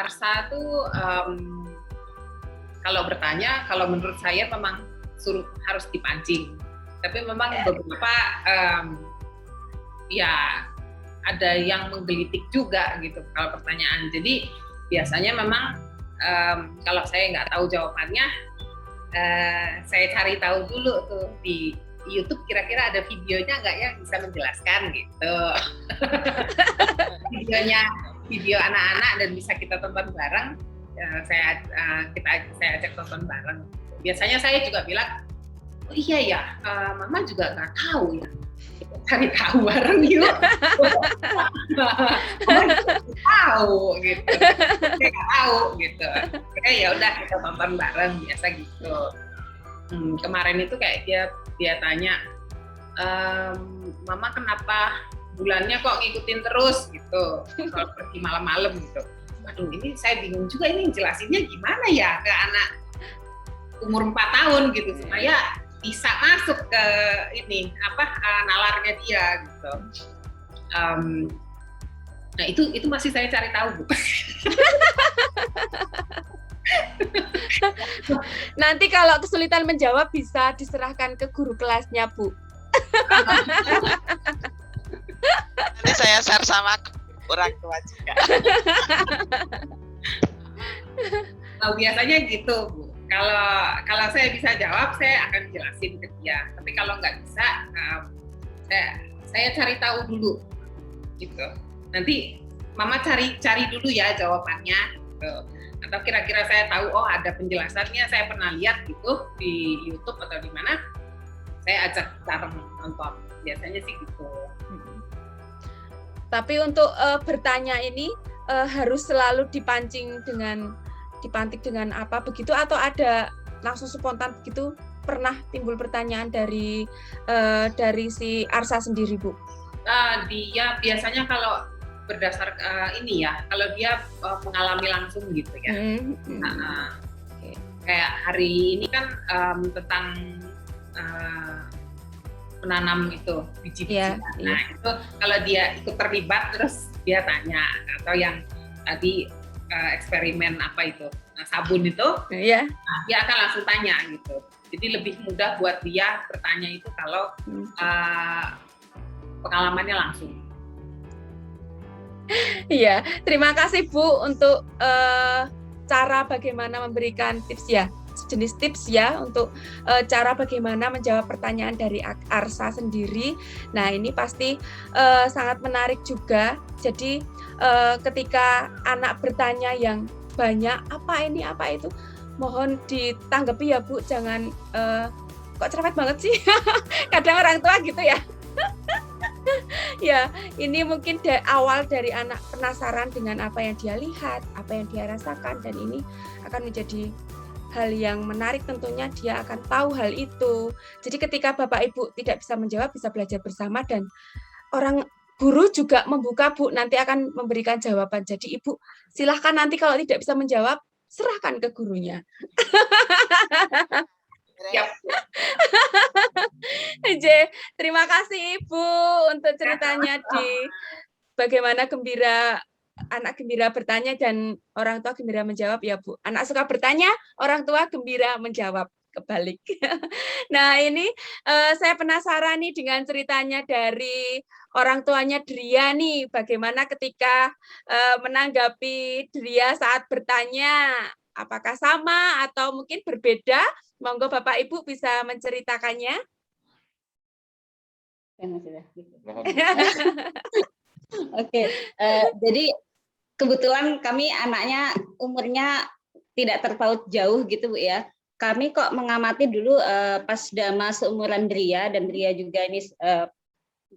Arsa tuh kalau bertanya, kalau menurut saya memang harus dipancing. Tapi memang beberapa ya ada yang menggelitik juga gitu kalau pertanyaan. Jadi biasanya memang kalau saya nggak tahu jawabannya, saya cari tahu dulu tuh di YouTube kira-kira ada videonya nggak yang bisa menjelaskan gitu. Video anak-anak dan bisa kita tonton bareng. Saya ajak tonton bareng. Biasanya saya juga bilang, oh iya ya, Mama juga nggak tahu ya. Kita cari tahu bareng yuk. Mama juga tahu gitu. Saya nggak tahu gitu. Oke ya udah kita tonton bareng biasa gitu. Kemarin itu kayak dia tanya, Mama kenapa bulannya kok ngikutin terus gitu kalau pergi malam-malam gitu. Waduh, ini saya bingung juga ini jelasinnya gimana ya ke anak umur 4 tahun gitu supaya bisa masuk ke ini nalarnya dia gitu. Nah itu masih saya cari tahu, Bu. Nanti kalau kesulitan menjawab bisa diserahkan ke guru kelasnya, Bu. Nanti saya share sama orang tua juga. Biasanya gitu, Bu. Kalau saya bisa jawab, saya akan jelasin ke dia. Tapi kalau nggak bisa, saya cari tahu dulu, gitu. Nanti Mama cari dulu ya jawabannya. Gitu. Atau kira-kira saya tahu, oh ada penjelasannya, saya pernah lihat gitu di YouTube atau di mana, saya ajak bareng nonton. Biasanya sih gitu. Tapi untuk bertanya ini harus selalu dipantik dengan apa begitu, atau ada langsung spontan begitu? Pernah timbul pertanyaan dari si Arsa sendiri, Bu? Dia biasanya kalau berdasar ini ya, kalau dia mengalami langsung gitu ya. Okay. Kayak hari ini kan tentang menanam itu biji-bijian. Nah itu kalau dia ikut terlibat terus dia tanya, atau yang tadi eksperimen apa itu sabun itu, nah, dia akan langsung tanya gitu. Jadi lebih mudah buat dia bertanya itu kalau pengalamannya langsung. Iya, terima kasih Bu untuk cara bagaimana memberikan tips ya, jenis tips ya untuk cara bagaimana menjawab pertanyaan dari Arsa sendiri. Nah ini pasti sangat menarik juga. Jadi ketika anak bertanya yang banyak, apa ini apa itu, mohon ditanggapi ya Bu, jangan kok cerewet banget sih. Kadang orang tua gitu ya. Ya, ini mungkin awal dari anak penasaran dengan apa yang dia lihat, apa yang dia rasakan, dan ini akan menjadi hal yang menarik, tentunya dia akan tahu hal itu. Jadi ketika Bapak Ibu tidak bisa menjawab, bisa belajar bersama, dan orang guru juga membuka, Bu, nanti akan memberikan jawaban. Jadi Ibu silahkan nanti kalau tidak bisa menjawab, serahkan ke gurunya. Siap. Terima kasih Ibu untuk ceritanya di bagaimana anak gembira bertanya dan orang tua gembira menjawab ya Bu. Anak suka bertanya, orang tua gembira menjawab, kebalik. Nah ini saya penasaran nih dengan ceritanya dari orang tuanya Dria nih, bagaimana ketika menanggapi Dria saat bertanya, apakah sama atau mungkin berbeda? Monggo Bapak Ibu bisa menceritakannya. Oke, jadi kebetulan kami anaknya umurnya tidak terpaut jauh gitu Bu ya. Kami kok mengamati dulu pas Dama seumuran Dria, dan Dria juga ini 4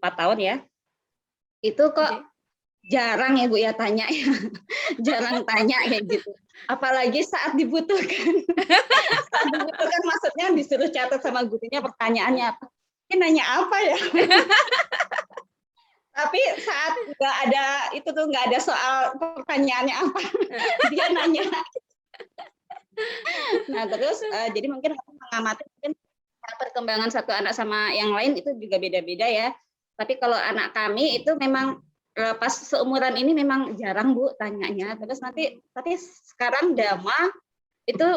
tahun ya. Itu kok jarang ya Bu ya tanya ya. Jarang tanya kayak gitu. Apalagi saat dibutuhkan. Saat dibutuhkan maksudnya disuruh catat sama gurunya pertanyaannya apa. Ini nanya apa ya? Tapi saat nggak ada soal pertanyaannya apa, dia nanya. Nah terus jadi mungkin mengamati mungkin perkembangan satu anak sama yang lain itu juga beda-beda ya. Tapi kalau anak kami itu memang pas seumuran ini memang jarang Bu tanyanya. Terus nanti tapi sekarang Dama itu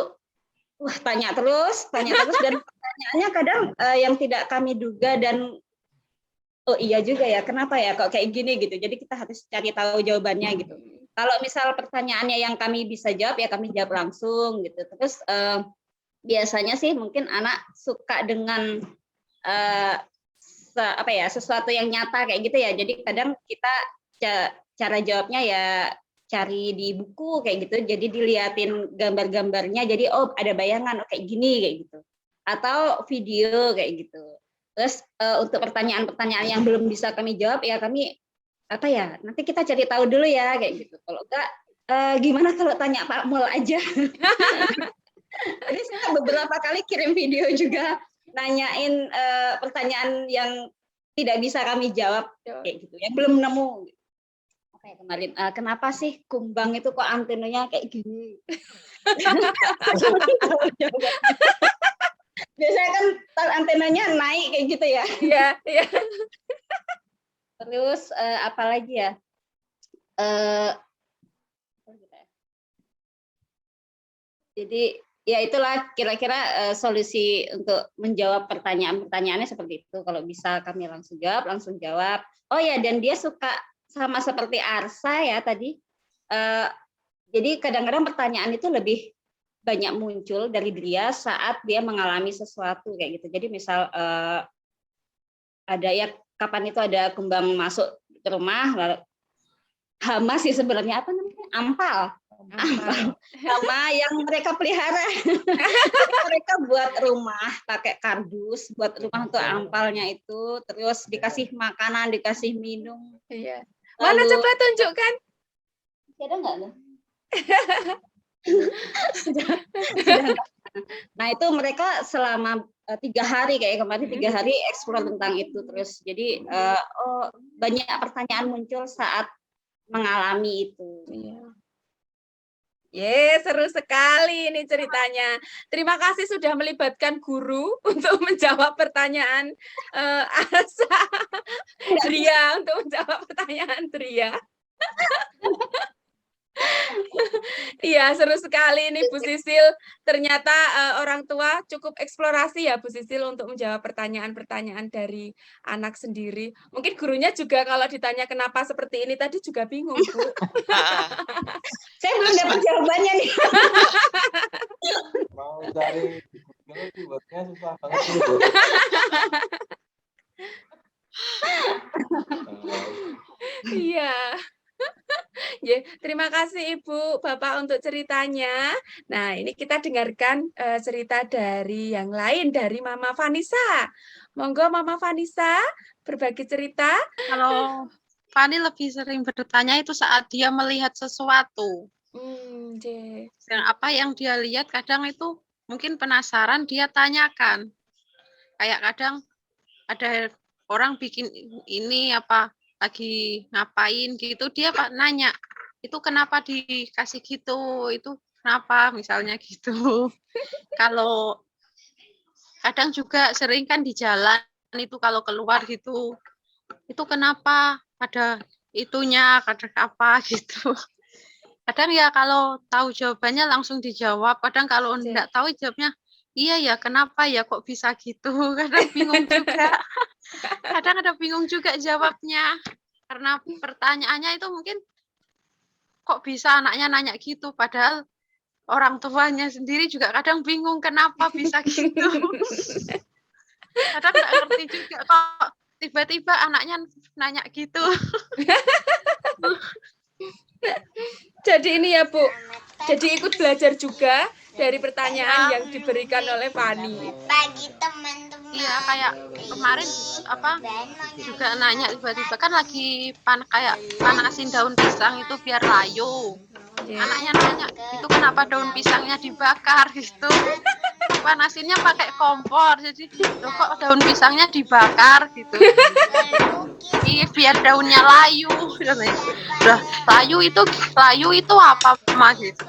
tanya terus dan pertanyaannya kadang yang tidak kami duga dan oh iya juga ya, kenapa ya kok kayak gini gitu. Jadi kita harus cari tahu jawabannya gitu. Kalau misal pertanyaannya yang kami bisa jawab ya kami jawab langsung gitu. Terus biasanya sih mungkin anak suka dengan sesuatu yang nyata kayak gitu ya. Jadi kadang kita cara jawabnya ya cari di buku kayak gitu. Jadi diliatin gambar-gambarnya. Jadi oh ada bayangan kayak gini kayak gitu. Atau video kayak gitu. Terus untuk pertanyaan-pertanyaan yang belum bisa kami jawab ya kami nanti kita cari tahu dulu ya kayak gitu. Kalau enggak gimana kalau tanya Pak Mul aja. Jadi saya beberapa kali kirim video juga nanyain pertanyaan yang tidak bisa kami jawab kayak gitu, yang belum nemu. Oke, kemarin kenapa sih kumbang itu kok antenanya kayak gini? Biasanya kan antenanya naik kayak gitu ya. Iya, iya. Terus apalagi ya? Jadi ya itulah kira-kira solusi untuk menjawab pertanyaan-pertanyaannya seperti itu. Kalau bisa kami langsung jawab. Oh ya, dan dia suka sama seperti Arsa ya tadi. Jadi kadang-kadang pertanyaan itu lebih banyak muncul dari dia saat dia mengalami sesuatu kayak gitu. Jadi misal ada ya kapan itu ada kumbang masuk ke rumah, lalu hama sih sebenarnya apa namanya? Ampal. Hama yang mereka pelihara. Mereka buat rumah pakai kardus, buat rumah untuk ampalnya itu, terus dikasih makanan, dikasih minum. Iya. Mana coba tunjukkan? Ada nggak? Nah itu mereka selama 3 hari kayak kemarin 3 hari eksplor tentang itu terus. Jadi banyak pertanyaan muncul saat mengalami itu. Seru sekali ini ceritanya. Terima kasih sudah melibatkan guru untuk menjawab pertanyaan Arsa. Tria untuk menjawab pertanyaan Tria. Iya, seru sekali ini Bu Sisil. Ternyata orang tua cukup eksplorasi ya Bu Sisil untuk menjawab pertanyaan-pertanyaan dari anak sendiri. Mungkin gurunya juga kalau ditanya kenapa seperti ini tadi juga bingung, Bu. Saya belum dapat jawabannya nih. Mau cari buatnya susah banget nih, Bu. Iya. Ya, terima kasih Ibu, Bapak untuk ceritanya. Nah, ini kita dengarkan cerita dari yang lain, dari Mama Vanessa. Monggo Mama Vanessa, berbagi cerita. Kalau Fani lebih sering bertanya itu saat dia melihat sesuatu. Yang apa yang dia lihat kadang itu mungkin penasaran, dia tanyakan. Kayak kadang ada orang bikin ini apa lagi ngapain gitu, dia nanya itu kenapa dikasih gitu, itu kenapa misalnya gitu. Kalau kadang juga sering kan di jalan itu kalau keluar gitu, itu kenapa ada itunya, kadang apa gitu. Kadang ya kalau tahu jawabannya langsung dijawab, kadang kalau enggak tahu jawabnya iya ya kenapa ya kok bisa gitu, kadang bingung juga. Kadang ada bingung juga jawabnya, karena pertanyaannya itu mungkin kok bisa anaknya nanya gitu, padahal orang tuanya sendiri juga kadang bingung kenapa bisa gitu. Kadang nggak ngerti juga kok tiba-tiba anaknya nanya gitu. Jadi ini ya Bu, jadi ikut belajar juga dari pertanyaan yang diberikan oleh Fani. Bagi teman-teman. Iya, kayak kemarin juga nanya tiba-tiba kan lagi kayak panasin daun pisang itu biar layu. Anaknya nanya, itu kenapa daun pisangnya dibakar gitu? Panasinnya pakai kompor, jadi kok daun pisangnya dibakar gitu. Iya, biar daunnya layu. Udah, layu itu apa Mas gitu.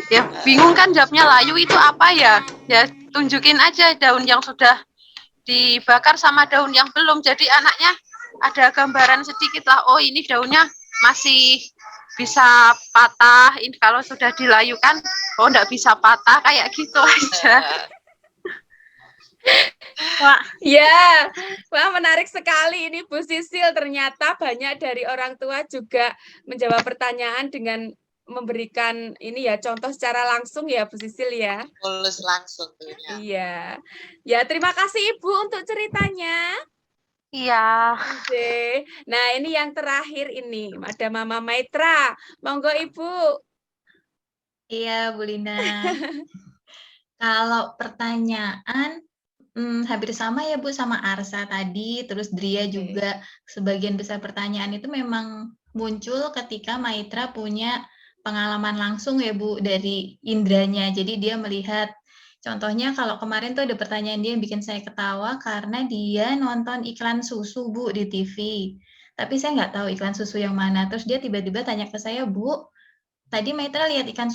Ya bingung kan jawabnya, layu itu apa ya? Ya tunjukin aja daun yang sudah dibakar sama daun yang belum. Jadi anaknya ada gambaran sedikit lah, oh ini daunnya masih bisa patah, ini kalau sudah dilayukan, oh enggak bisa patah, kayak gitu aja. Wah, ya, wah menarik sekali ini Bu Sisil. Ternyata banyak dari orang tua juga menjawab pertanyaan dengan memberikan ini ya contoh secara langsung ya Bu Sisil ya. Mulus langsung tuh ya. Iya, ya terima kasih Ibu untuk ceritanya. Iya. Oke. Nah ini yang terakhir ini ada Mama Maitra. Monggo Ibu. Iya Bu Lina. Kalau pertanyaan hampir sama ya Bu sama Arsa tadi, terus Dria juga sebagian besar pertanyaan itu memang muncul ketika Maitra punya pengalaman langsung ya Bu dari indranya. Jadi dia melihat, contohnya kalau kemarin tuh ada pertanyaan dia yang bikin saya ketawa karena dia nonton iklan susu Bu di TV. Tapi saya nggak tahu iklan susu yang mana. Terus dia tiba-tiba tanya ke saya, Bu, tadi Maitra lihat iklan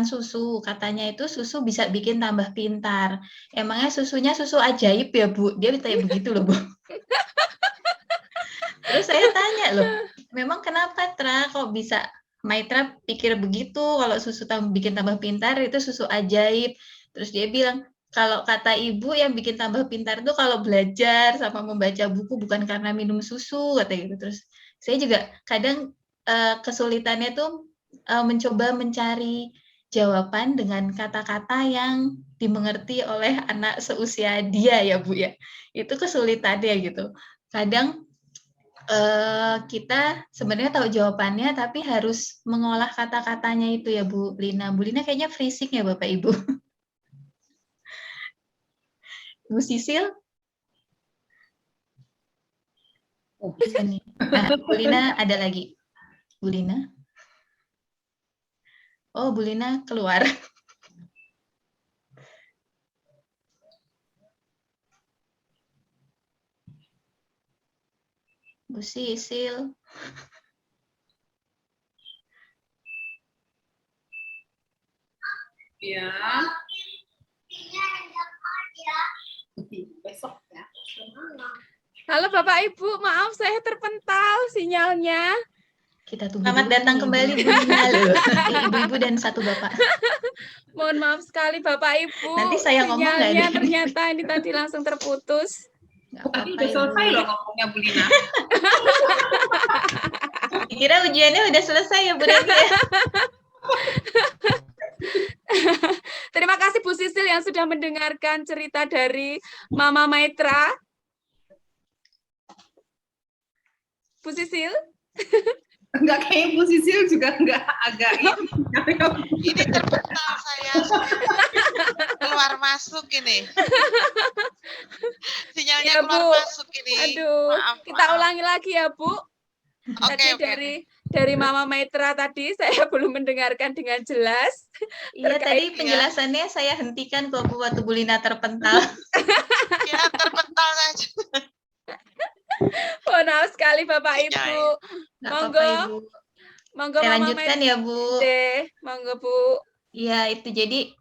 susu, katanya itu susu bisa bikin tambah pintar. Emangnya susunya susu ajaib ya, Bu? Dia tanya begitu loh, Bu. Terus saya tanya loh, memang kenapa, Tra? Kok bisa Maitra pikir begitu, kalau susu bikin tambah pintar itu susu ajaib. Terus dia bilang, kalau kata ibu yang bikin tambah pintar itu kalau belajar sama membaca buku bukan karena minum susu, kata gitu. Terus saya juga kadang kesulitannya tuh mencoba mencari jawaban dengan kata-kata yang dimengerti oleh anak seusia dia ya Bu ya. Itu kesulitannya gitu. Kadang kita sebenarnya tahu jawabannya tapi harus mengolah kata-katanya itu ya Bu Lina. Bu Lina kayaknya freezing ya Bapak Ibu. Bu Sisil? Oh, bisa nih. Nah, Bu Lina ada lagi. Bu Lina? Oh, Bu Lina keluar. Bu Sisil. Ya. Besok ya. Halo Bapak Ibu, maaf saya terpental sinyalnya. Kita tunggu. Selamat datang kembali Bu Lina loh. Ibu-ibu dan satu Bapak. Mohon maaf sekali Bapak Ibu. Nanti saya ngomong nggak sinyalnya ada. ternyata ini tadi langsung terputus. Tadi udah selesai loh ngomongnya Bu Lina. Kira ujiannya udah selesai ya Bu Reni ya? Terima kasih Bu Sisil yang sudah mendengarkan cerita dari Mama Maitra. Bu Sisil? Enggak, kayak Bu Sisil juga enggak agak Ini terpental saya. Keluar masuk ini. Sinyalnya Ya, keluar Bu. masuk ini. Aduh, kita ulangi lagi ya Bu. Oke. Dari Mama Maitra tadi saya belum mendengarkan dengan jelas. Iya, tadi penjelasannya saya hentikan kok Bu waktu Bu Lina terpental. Ya, terpental saja. Oh, maaf sekali Bapak Ibu. Monggo. Monggo Saya Mama lanjutkan Maitra. ya Bu. Monggo Bu. Iya, itu jadi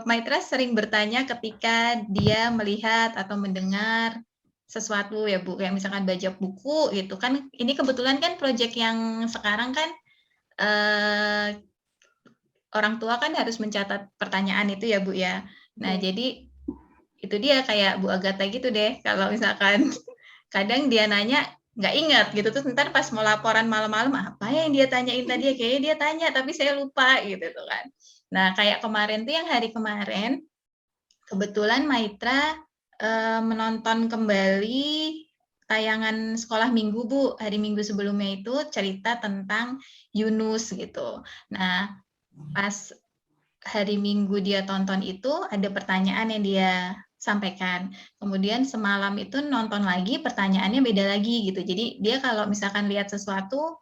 Maitra sering bertanya ketika dia melihat atau mendengar sesuatu ya Bu, kayak misalkan baca buku gitu kan. Ini kebetulan kan proyek yang sekarang kan orang tua kan harus mencatat pertanyaan itu ya Bu ya. Nah, jadi itu dia kayak Bu Agatha gitu deh. Kalau misalkan kadang dia nanya nggak ingat gitu, terus ntar pas mau laporan malam-malam apa yang dia tanyain tadi ya, kayaknya dia tanya tapi saya lupa gitu tuh kan. Nah, kayak kemarin tuh yang hari kemarin kebetulan Maitra menonton kembali tayangan sekolah minggu Bu, hari Minggu sebelumnya itu cerita tentang Yunus gitu. Nah, pas hari Minggu dia tonton itu ada pertanyaan yang dia sampaikan. Kemudian semalam itu nonton lagi, pertanyaannya beda lagi gitu. Jadi dia kalau misalkan lihat sesuatu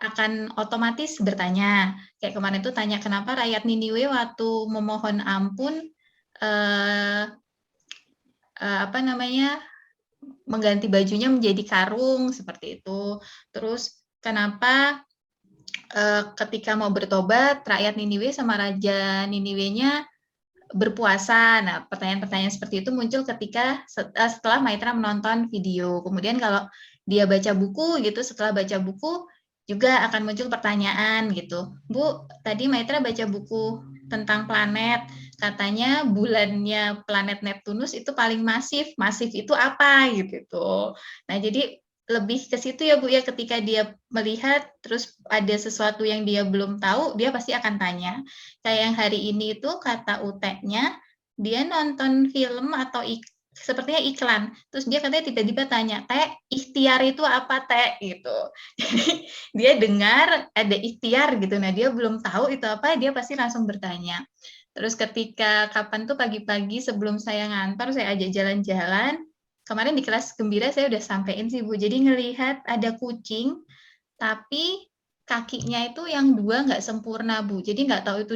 akan otomatis bertanya. Kayak kemarin itu tanya kenapa rakyat Niniwe waktu memohon ampun mengganti bajunya menjadi karung seperti itu. Terus kenapa ketika mau bertobat rakyat Niniwe sama raja Niniwenya berpuasa. Nah, pertanyaan-pertanyaan seperti itu muncul ketika setelah Maitra menonton video. Kemudian kalau dia baca buku gitu, setelah baca buku juga akan muncul pertanyaan gitu. Bu, tadi Maitra baca buku tentang planet, katanya bulannya planet Neptunus itu paling masif. Masif itu apa gitu. Nah, jadi lebih ke situ ya Bu ya, ketika dia melihat terus ada sesuatu yang dia belum tahu, dia pasti akan tanya. Kayak yang hari ini itu kata UT-nya, dia nonton film atau sepertinya iklan, terus dia katanya tiba-tiba tanya, Teh, ikhtiar itu apa Teh? Gitu. Jadi dia dengar ada ikhtiar gitu, nah dia belum tahu itu apa, dia pasti langsung bertanya. Terus ketika kapan tuh pagi-pagi sebelum saya ngantor, saya ajak jalan-jalan, kemarin di kelas gembira saya udah sampein sih Bu, jadi ngelihat ada kucing, tapi kakinya itu yang 2 nggak sempurna Bu, jadi nggak tahu itu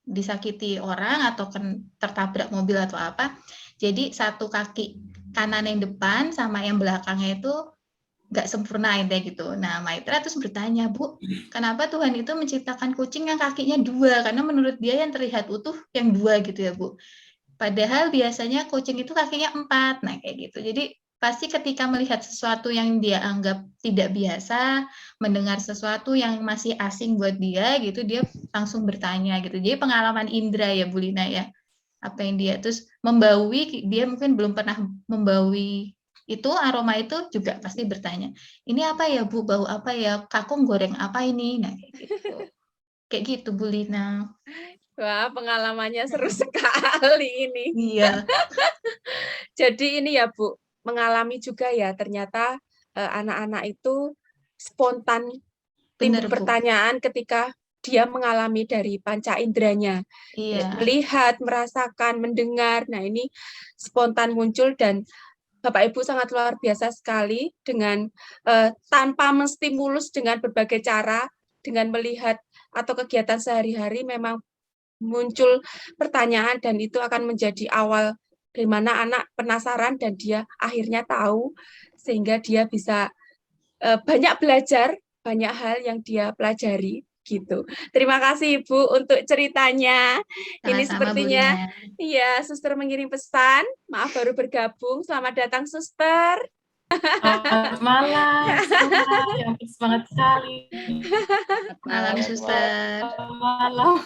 disakiti orang atau tertabrak mobil atau apa, jadi satu kaki kanan yang depan sama yang belakangnya itu nggak sempurna gitu. Nah, Maitra terus bertanya, Bu, kenapa Tuhan itu menciptakan kucing yang kakinya 2? Karena menurut dia yang terlihat utuh yang 2 gitu ya Bu. Padahal biasanya kucing itu kakinya 4. Nah, kayak gitu. Jadi pasti ketika melihat sesuatu yang dia anggap tidak biasa, mendengar sesuatu yang masih asing buat dia gitu, dia langsung bertanya gitu. Jadi pengalaman indra ya Bu Lina ya. Apa yang dia terus membaui, dia mungkin belum pernah membaui itu, aroma itu juga pasti bertanya. Ini apa ya Bu, bau apa ya? Kakung goreng apa ini? Nah, kayak gitu. Kayak gitu Bu Lina. Wah, pengalamannya seru sekali ini. Iya. Jadi ini ya Bu, mengalami juga ya ternyata anak-anak itu spontan timbul pertanyaan ketika dia mengalami dari panca inderanya. Iya. Melihat, merasakan, mendengar. Nah, ini spontan muncul dan Bapak Ibu sangat luar biasa sekali dengan tanpa menstimulus dengan berbagai cara, dengan melihat atau kegiatan sehari-hari memang muncul pertanyaan dan itu akan menjadi awal di mana anak penasaran dan dia akhirnya tahu sehingga dia bisa banyak belajar, banyak hal yang dia pelajari gitu. Terima kasih Ibu untuk ceritanya. Sama-sama, ini sepertinya iya, Suster mengirim pesan. Maaf baru bergabung. Selamat datang Suster. Selamat malam, yang semangat sekali. Malam Suster. Malam,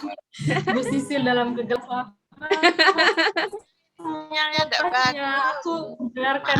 Bu Sisil dalam kegelapan. Sinyalnya tidak bagus. Aku dengarkan.